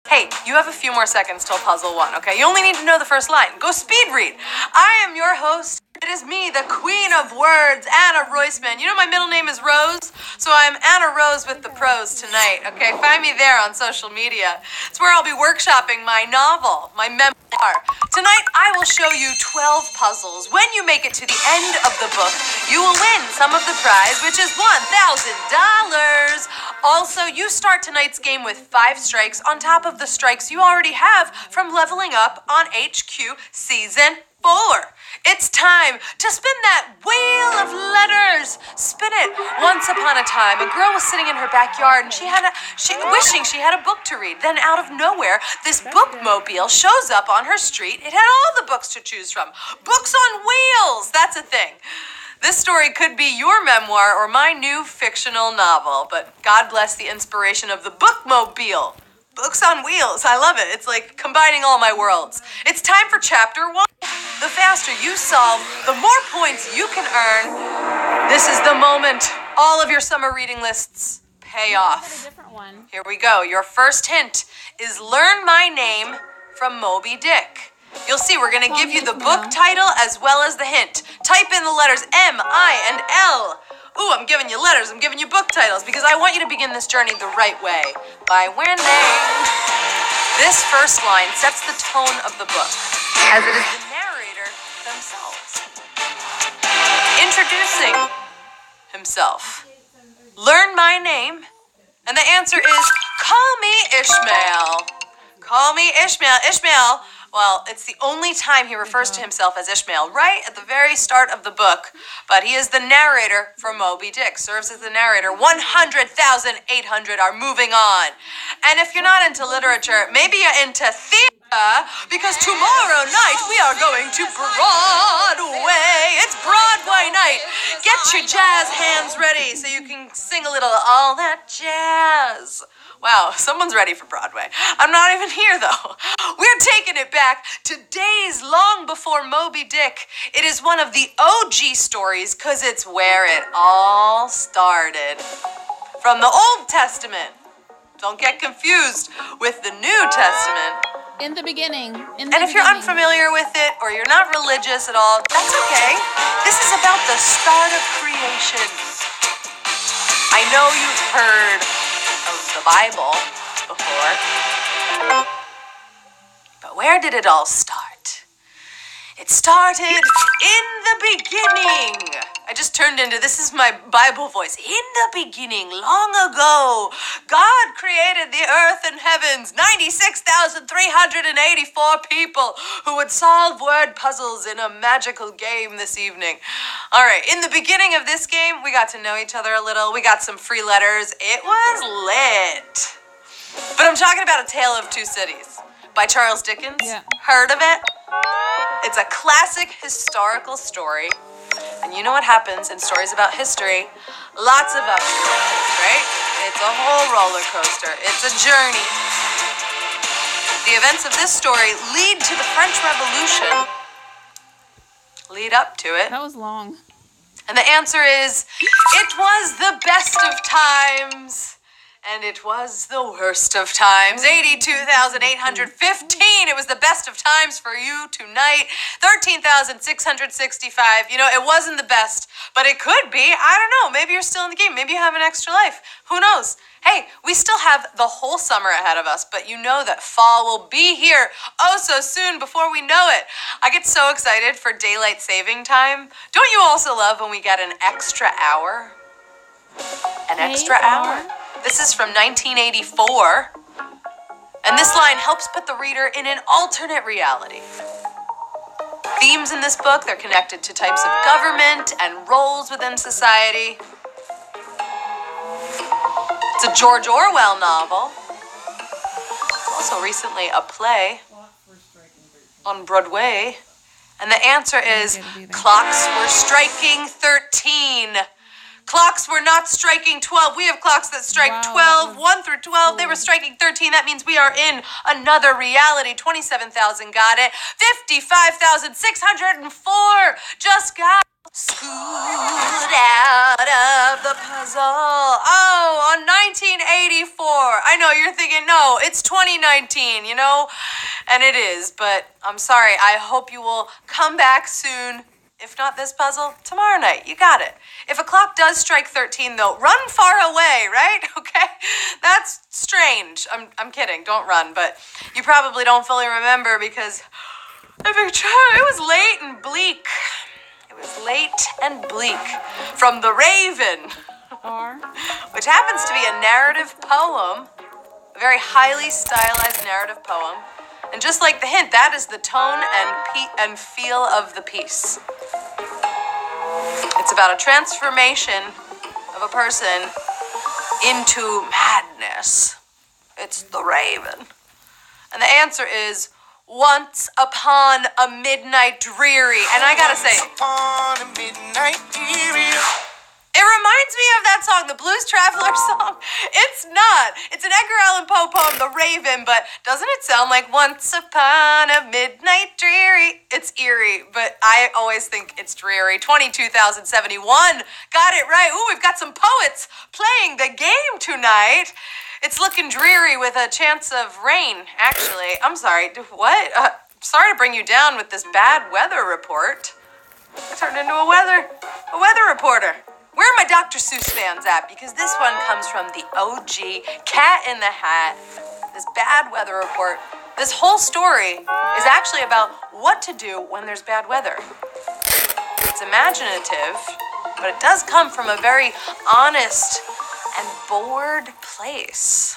Hey, you have a few more seconds till puzzle 1, okay? You only need to know the first line. Go speed read. I am your host. It is me, the queen of words, Anna Roisman. You know my middle name is Rose, so I'm Anna Rose with the pros tonight, okay? Find me there on social media. It's where I'll be workshopping my novel, my memoir. Tonight, I will show you 12 puzzles. When you make it to the end of the book, you will win some of the prize, which is $1,000. Also, you start tonight's game with 5 strikes on top of the strikes you already have from leveling up on HQ Season 4. It's time to spin that wheel of letters. Spin it. Once upon a time, a girl was sitting in her backyard and wishing she had a book to read. Then out of nowhere, this bookmobile shows up on her street. It had all the books to choose from. Books on wheels. That's a thing. This story could be your memoir or my new fictional novel, but God bless the inspiration of the bookmobile. Books on wheels. I love it. It's like combining all my worlds. It's time for chapter 1. The faster you solve, the more points you can earn. This is the moment all of your summer reading lists pay off. A different one. Here we go. Your first hint is Learn My Name from Moby Dick. You'll see we're going to give you the book title as well as the hint. Type in the letters M, I, and L. Ooh, I'm giving you letters. I'm giving you book titles because I want you to begin this journey the right way by winning. This first line sets the tone of the book, as it is the narrator themselves introducing himself. Learn my name, and the answer is call me Ishmael. Call me Ishmael. Ishmael. Well, it's the only time he refers to himself as Ishmael, right at the very start of the book. But he is the narrator for Moby Dick, serves as the narrator. 100,800 are moving on. And if you're not into literature, maybe you're into theater, because tomorrow night we are going to Broadway. It's Broadway night. Get your jazz hands ready so you can sing a little all that jazz. Wow, someone's ready for Broadway. I'm not even here, though. We're taking it back to days long before Moby Dick. It is one of the OG stories because it's where it all started. From the Old Testament. Don't get confused with the New Testament. In the beginning. And if you're unfamiliar with it or you're not religious at all, that's okay. This is about the start of creation. I know you've heard of the Bible before. But where did it all start? It started in the beginning. I just turned into, this is my Bible voice. In the beginning, long ago, God created the earth and heavens. 96,384 people who would solve word puzzles in a magical game this evening. All right, in the beginning of this game, we got to know each other a little. We got some free letters. It was lit. But I'm talking about A Tale of Two Cities by Charles Dickens. Yeah. Heard of it? It's a classic historical story. And you know what happens in stories about history? Lots of ups and downs, right? It's a whole roller coaster. It's a journey. The events of this story lead to the French Revolution. Lead up to it. That was long. And the answer is, it was the best of times. And it was the worst of times. 82,815. It was the best of times for you tonight. 13,665. You know, it wasn't the best, but it could be. I don't know. Maybe you're still in the game. Maybe you have an extra life. Who knows? Hey, we still have the whole summer ahead of us, but you know that fall will be here oh so soon before we know it. I get so excited for daylight saving time. Don't you also love when we get an extra hour? An extra hour? This is from 1984, and this line helps put the reader in an alternate reality. Themes in this book, they're connected to types of government and roles within society. It's a George Orwell novel. Also recently a play on Broadway, and the answer is clocks were striking 13. Clocks were not striking 12. We have clocks that strike 12, 1 through 12. They were striking 13. That means we are in another reality. 27,000 got it. 55,604 just got schooled out of the puzzle. Oh, on 1984. I know you're thinking, no, it's 2019, you know? And it is, but I'm sorry. I hope you will come back soon. If not this puzzle, tomorrow night. You got it. If a clock does strike 13, though, run far away, right? Okay? That's strange. I'm kidding. Don't run, but you probably don't fully remember because it was late and bleak. It was late and bleak from The Raven, which happens to be a narrative poem, a very highly stylized narrative poem. And just like the hint, that is the tone and feel of the piece. It's about a transformation of a person into madness. It's The Raven. And the answer is Once Upon a Midnight Dreary. And I gotta say, Once upon a midnight dreary. it reminds me of that song, the Blues Traveler song. It's not. It's an Edgar Allan Poe poem, The Raven, but doesn't it sound like Once Upon a Midnight Dreary? It's eerie, but I always think it's dreary. 22,071. Got it right. Ooh, we've got some poets playing the game tonight. It's looking dreary with a chance of rain, actually. I'm sorry. What? Sorry to bring you down with this bad weather report. I turned into a weather reporter. Where are my Dr. Seuss fans at? Because this one comes from the OG Cat in the Hat, this bad weather report. This whole story is actually about what to do when there's bad weather. It's imaginative, but it does come from a very honest and bored place.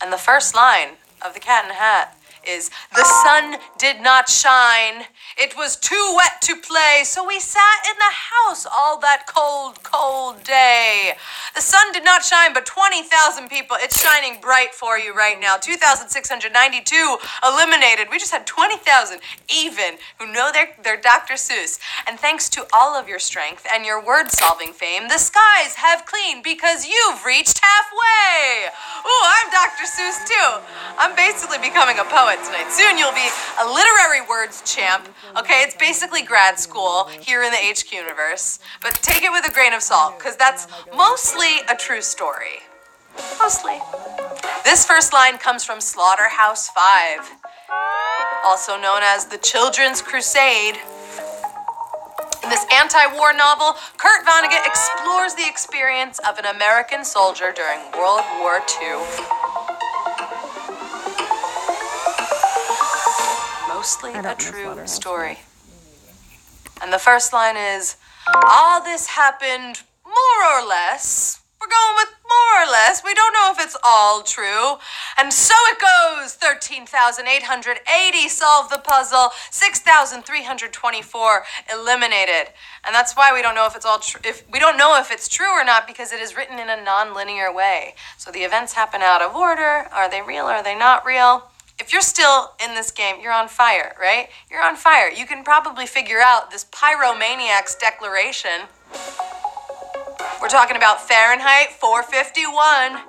And the first line of the Cat in the Hat is, "The sun did not shine. It was too wet to play, so we sat in the house all that cold, cold day." The sun did not shine, but 20,000 people, it's shining bright for you right now. 2,692 eliminated. We just had 20,000 even who know their Dr. Seuss. And thanks to all of your strength and your word-solving fame, the skies have cleaned because you've reached halfway. Ooh, I'm Dr. Seuss too. I'm basically becoming a poet tonight. Soon you'll be a literary words champ. Okay, it's basically grad school here in the HQ universe. But take it with a grain of salt, because that's mostly a true story. Mostly. This first line comes from Slaughterhouse-Five, also known as The Children's Crusade. In this anti-war novel, Kurt Vonnegut explores the experience of an American soldier during World War II. Mostly a true story. And the first line is, all this happened more or less. We're going with more or less. We don't know if it's all true. And so it goes. 13,880 solved the puzzle. 6,324 eliminated. And that's why we don't know if it's all true. If we don't know if it's true or not, because it is written in a non-linear way. So the events happen out of order. Are they real? Are they not real? If you're still in this game, you're on fire, right? You're on fire. You can probably figure out this pyromaniac's declaration. We're talking about Fahrenheit 451,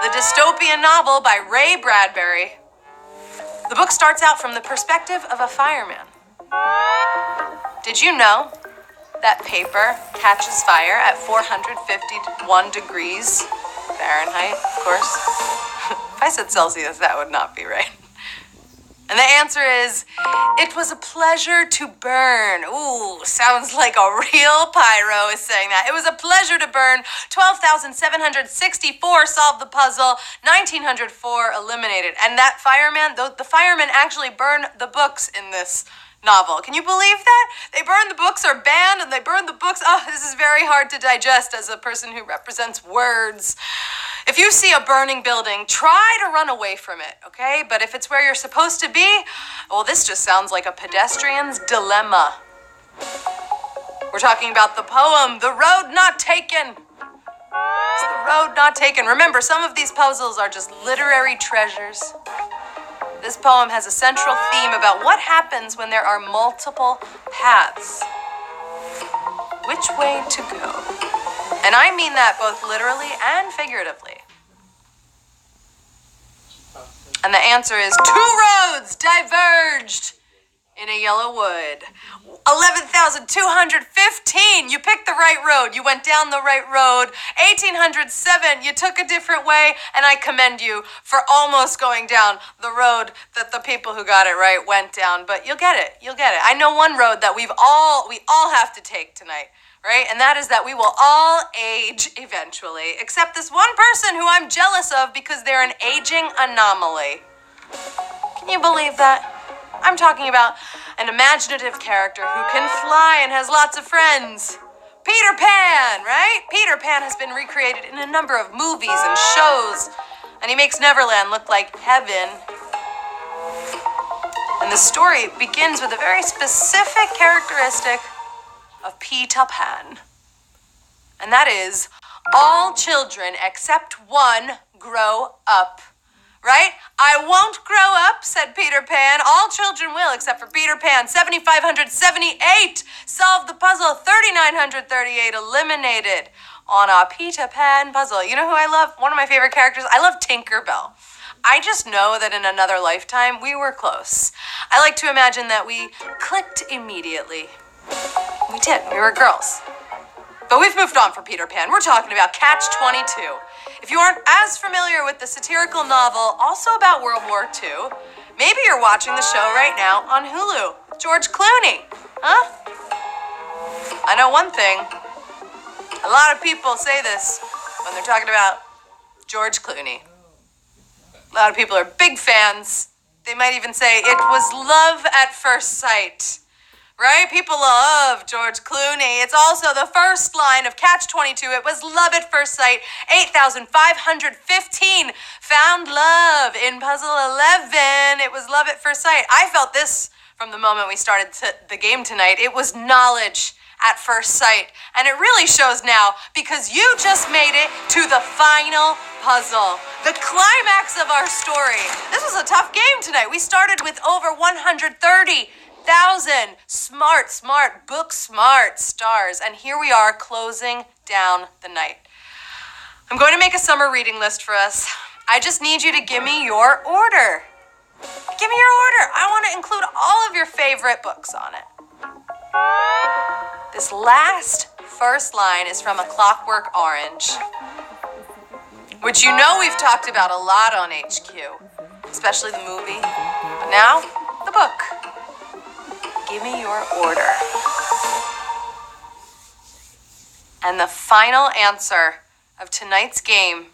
the dystopian novel by Ray Bradbury. The book starts out from the perspective of a fireman. Did you know that paper catches fire at 451 degrees Fahrenheit, of course? If I said Celsius, that would not be right. And the answer is, it was a pleasure to burn. Ooh, sounds like a real pyro is saying that. It was a pleasure to burn. 12,764 solved the puzzle. 1,904 eliminated. And that fireman, the firemen actually burn the books in this novel. Can you believe that? They burn the books, are banned, and they burn the books. Oh, this is very hard to digest as a person who represents words. If you see a burning building, try to run away from it, okay? But if it's where you're supposed to be, well, this just sounds like a pedestrian's dilemma. We're talking about the poem, The Road Not Taken. It's The Road Not Taken. Remember, some of these puzzles are just literary treasures. This poem has a central theme about what happens when there are multiple paths. which way to go. And I mean that both literally and figuratively. And the answer is 2 roads diverged in a yellow wood. 11,215. You picked the right road. You went down the right road. 1,807. You took a different way, and I commend you for almost going down the road that the people who got it right went down. But you'll get it. You'll get it. I know one road that we all have to take tonight, right? And that is that we will all age eventually, except this one person who I'm jealous of because they're an aging anomaly. Can you believe that? I'm talking about an imaginative character who can fly and has lots of friends. Peter Pan, right? Peter Pan has been recreated in a number of movies and shows, and he makes Neverland look like heaven. And the story begins with a very specific characteristic of Peter Pan. And that is, all children except one grow up. Right? I won't grow up, said Peter Pan. All children will, except for Peter Pan. 7,578 solved the puzzle. 3,938 eliminated on a Peter Pan puzzle. You know who I love? One of my favorite characters? I love Tinkerbell. I just know that in another lifetime, we were close. I like to imagine that we clicked immediately. We did. We were girls. But we've moved on from Peter Pan. We're talking about Catch-22. If you aren't as familiar with the satirical novel, also about World War II, maybe you're watching the show right now on Hulu. George Clooney, huh? I know one thing. A lot of people say this when they're talking about George Clooney. A lot of people are big fans. They might even say it was love at first sight. Right? People love George Clooney. It's also the first line of Catch-22. It was love at first sight. 8,515 found love in puzzle 11. It was love at first sight. I felt this from the moment we started the game tonight. It was knowledge at first sight. And it really shows now because you just made it to the final puzzle, the climax of our story. This was a tough game tonight. We started with over 130,000 smart, book smart stars. And here we are closing down the night. I'm going to make a summer reading list for us. I just need you to give me your order. Give me your order. I want to include all of your favorite books on it. This first line is from A Clockwork Orange, which you know we've talked about a lot on HQ, especially the movie. But now, the book. Give me your order. And the final answer of tonight's game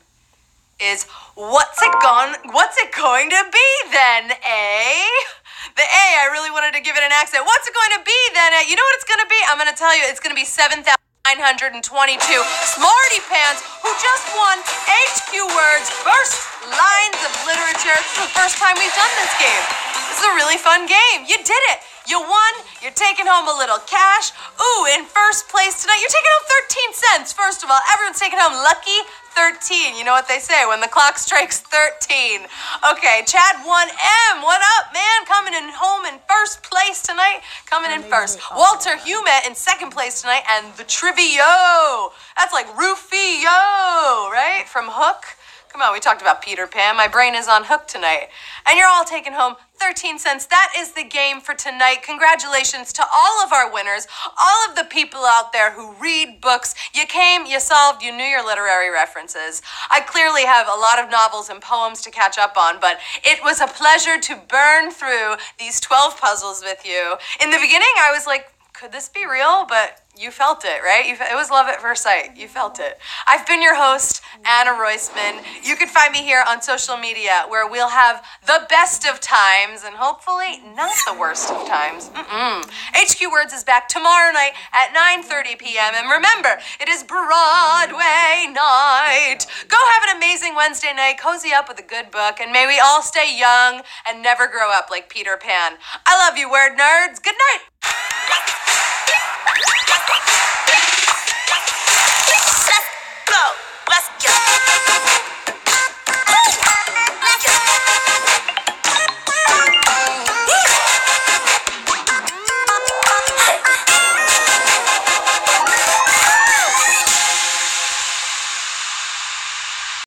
is, what's it going to be then, eh? The A, I really wanted to give it an accent. What's it going to be then, eh? You know what it's going to be? I'm going to tell you, it's going to be 7,922 Smarty Pants who just won HQ Words First Lines of Literature. This is the first time we've done this game. This is a really fun game. You did it. You won. You're taking home a little cash. Ooh, in first place tonight, you're taking home 13 cents. First of all, everyone's taking home lucky 13. You know what they say, when the clock strikes 13. Okay, Chad 1M, what up, man? Coming in home in first place tonight. Coming in first. Walter Humet in second place tonight. And the Trivio. That's like Rufio, right? From Hook. Come on, we talked about Peter Pan. My brain is on Hook tonight. And you're all taking home 13 cents. That is the game for tonight. Congratulations to all of our winners, all of the people out there who read books. You came, you solved, you knew your literary references. I clearly have a lot of novels and poems to catch up on, but it was a pleasure to burn through these 12 puzzles with you. In the beginning, I was like, could this be real? But you felt it, right? It was love at first sight. You felt it. I've been your host, Anna Roisman. You can find me here on social media where we'll have the best of times and hopefully not the worst of times. HQ Words is back tomorrow night at 9:30 p.m. And remember, it is Broadway night. Go have an amazing Wednesday night. Cozy up with a good book. And may we all stay young and never grow up like Peter Pan. I love you, word nerds. Good night.